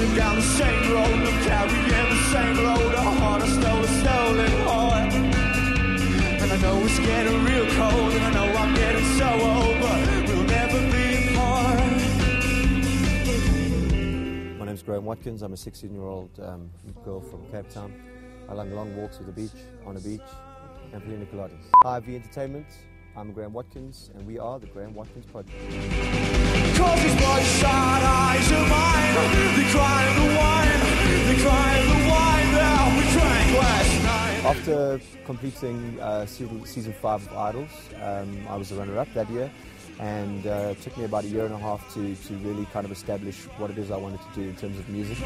Going down the same road, I'm carrying the same load. A heart, I stole a stolen heart. And I know it's getting real cold, and I know I'm getting so old, but we'll never be apart. My name's Graeme Watkins. I'm a 16-year-old girl from Cape Town. I like long walks on a beach, and pina coladas. Hi, V Entertainment. I'm Graeme Watkins, and we are the Graeme Watkins Project. Cause these bloodshot eyes are mine. They cry in the wine. They cry in the wine that we drank last night. After completing season 5 of Idols, I was the runner-up that year, and it took me about a year and a half to really kind of establish what it is I wanted to do in terms of music.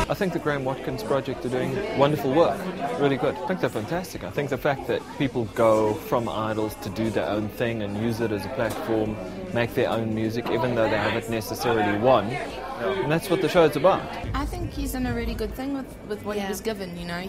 I think the Graeme Watkins Project are doing wonderful work, really good. I think they're fantastic. I think the fact that people go from Idols to do their own thing and use it as a platform, make their own music, even though they haven't necessarily won, and that's what the show's about. I think he's done a really good thing with what he was given, you know.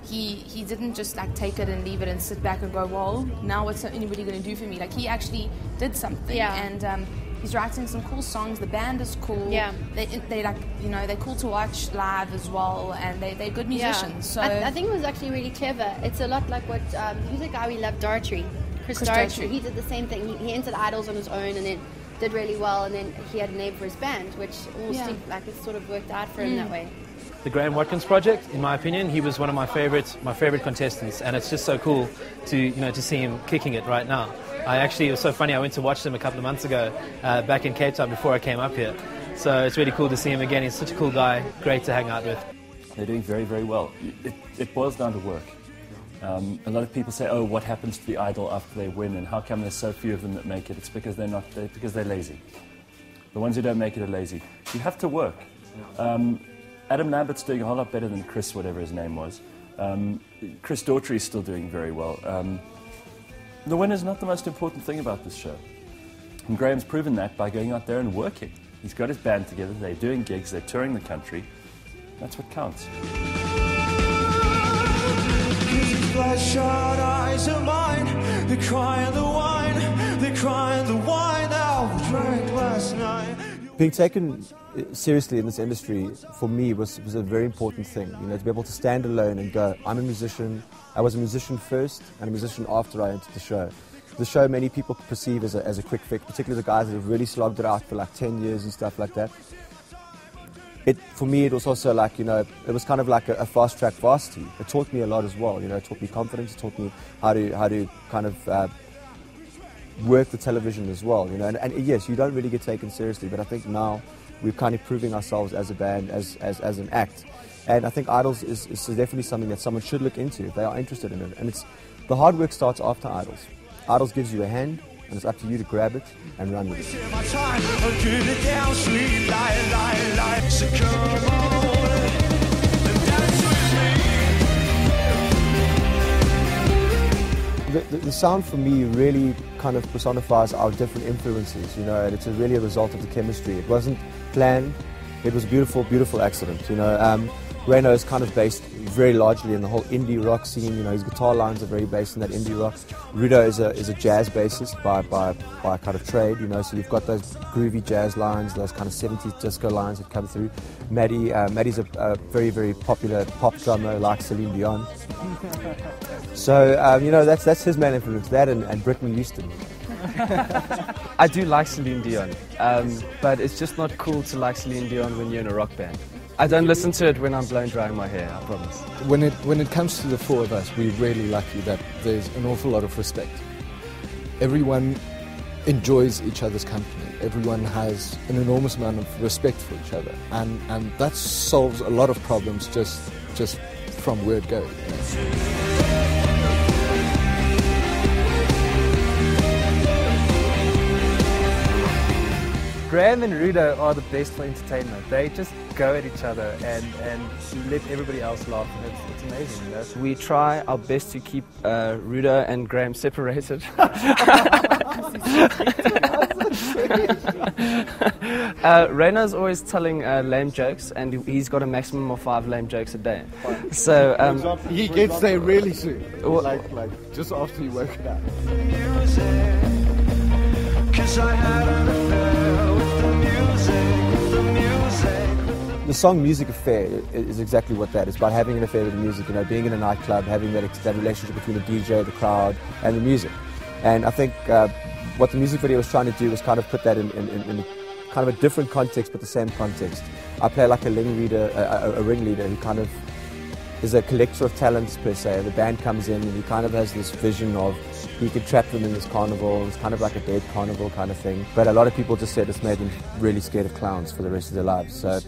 He didn't just like take it and leave it and sit back and go, well, now what's anybody going to do for me? Like, he actually did something, and he's writing some cool songs. The band is cool. Yeah. They like, you know, they're cool to watch live as well, and they're good musicians. So I think it was actually really clever. It's a lot like what who's the guy we love, Dartry, Chris Dartry. He did the same thing. He entered Idols on his own, and then did really well, and then he had a name for his band, which all seemed like it sort of worked out for him that way. The Graeme Watkins Project, in my opinion, he was one of my favorite contestants, and it's just so cool to see him kicking it right now. It was so funny, I went to watch them a couple of months ago back in Cape Town before I came up here. So it's really cool to see him again. He's such a cool guy, great to hang out with. They're doing very, very well. It boils down to work. A lot of people say, oh, what happens to the Idol after they win, and how come there's so few of them that make it? It's because they're lazy. The ones who don't make it are lazy. You have to work. Adam Lambert's doing a whole lot better than Chris, whatever his name was. Chris Daughtry is still doing very well. The win is not the most important thing about this show. And Graham's proven that by going out there and working. He's got his band together, they're doing gigs, they're touring the country. That's what counts. Bloodshot eyes are mine. They cry in the wine. They cry in the wine that we drank last night. Being taken seriously in this industry, for me, was a very important thing. You know, to be able to stand alone and go, I'm a musician. I was a musician first and a musician after I entered the show. The show many people perceive as a quick fix, particularly the guys that have really slogged it out for like 10 years and stuff like that. For me, it was also like, you know, it was kind of like a fast-track varsity. It taught me a lot as well, you know, it taught me confidence, it taught me how to kind of work the television as well, you know. And yes, you don't really get taken seriously, but I think now we're kind of proving ourselves as a band, as an act. And I think Idols is definitely something that someone should look into if they are interested in it. And the hard work starts after Idols. Idols gives you a hand, and it's up to you to grab it and run with it. The sound for me really kind of personifies our different influences, you know, and it's really a result of the chemistry. It wasn't planned, it was a beautiful, beautiful accident, you know. Reno is kind of based very largely in the whole indie rock scene. You know, his guitar lines are very based in that indie rock. Rudo is a jazz bassist by kind of trade, you know, so you've got those groovy jazz lines, those kind of 70s disco lines that come through. Maddie's a very, very popular pop drummer like Celine Dion. So, you know, that's his main influence, that and Brittany Houston. I do like Celine Dion, but it's just not cool to like Celine Dion when you're in a rock band. I don't listen to it when I'm blown drying my hair, I promise. When it comes to the four of us, we're really lucky that there's an awful lot of respect. Everyone enjoys each other's company. Everyone has an enormous amount of respect for each other, and that solves a lot of problems just from word go. You know? Graeme and Rudo are the best for entertainment. They just go at each other and let everybody else laugh, and it's amazing, you know? We try our best to keep Rudo and Graeme separated. Reina's always telling lame jokes, and he's got a maximum of 5 lame jokes a day. So he gets there really soon, like just after you work it out. 'Cause I had an affair. the song Music Affair is exactly what that is. It's about having an affair with the music, you know, being in a nightclub, having that relationship between the DJ, the crowd, and the music. And I think what the music video was trying to do was kind of put that in kind of a different context, but the same context. I play like a ringleader who kind of is a collector of talents per se. The band comes in and he kind of has this vision of he could trap them in this carnival. It's kind of like a dead carnival kind of thing. But a lot of people just said it's made them really scared of clowns for the rest of their lives. So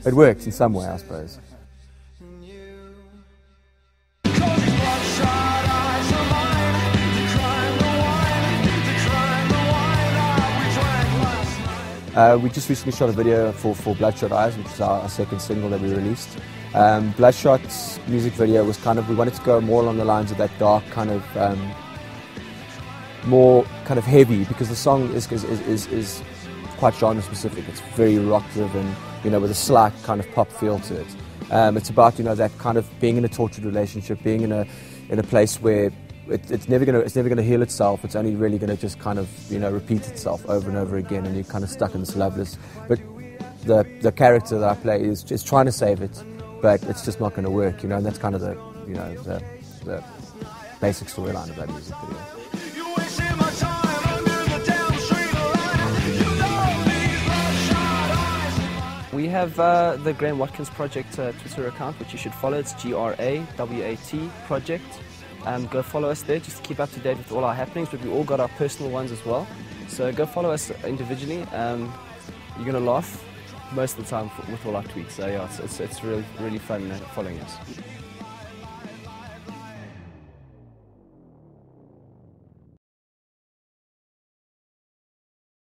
it works in some way, I suppose. We just recently shot a video for Bloodshot Eyes, which is our second single that we released. Bloodshot's music video was kind of, we wanted to go more along the lines of that dark kind of, more kind of heavy, because the song is quite genre specific. It's very rock driven, you know, with a slight kind of pop feel to it. It's about, you know, that kind of being in a tortured relationship, being in a place where it's never gonna heal itself. It's only really gonna just kind of, you know, repeat itself over and over again, and you're kind of stuck in this loveless. But the character that I play is just trying to save it, but it's just not going to work, you know. And that's kind of the basic storyline of that music video. We have the Graeme Watkins Project Twitter account, which you should follow. It's GRAWAT Project. Go follow us there just to keep up to date with all our happenings, but we all got our personal ones as well. So go follow us individually. You're going to laugh most of the time with all our tweets. So yeah, it's really, really fun following us.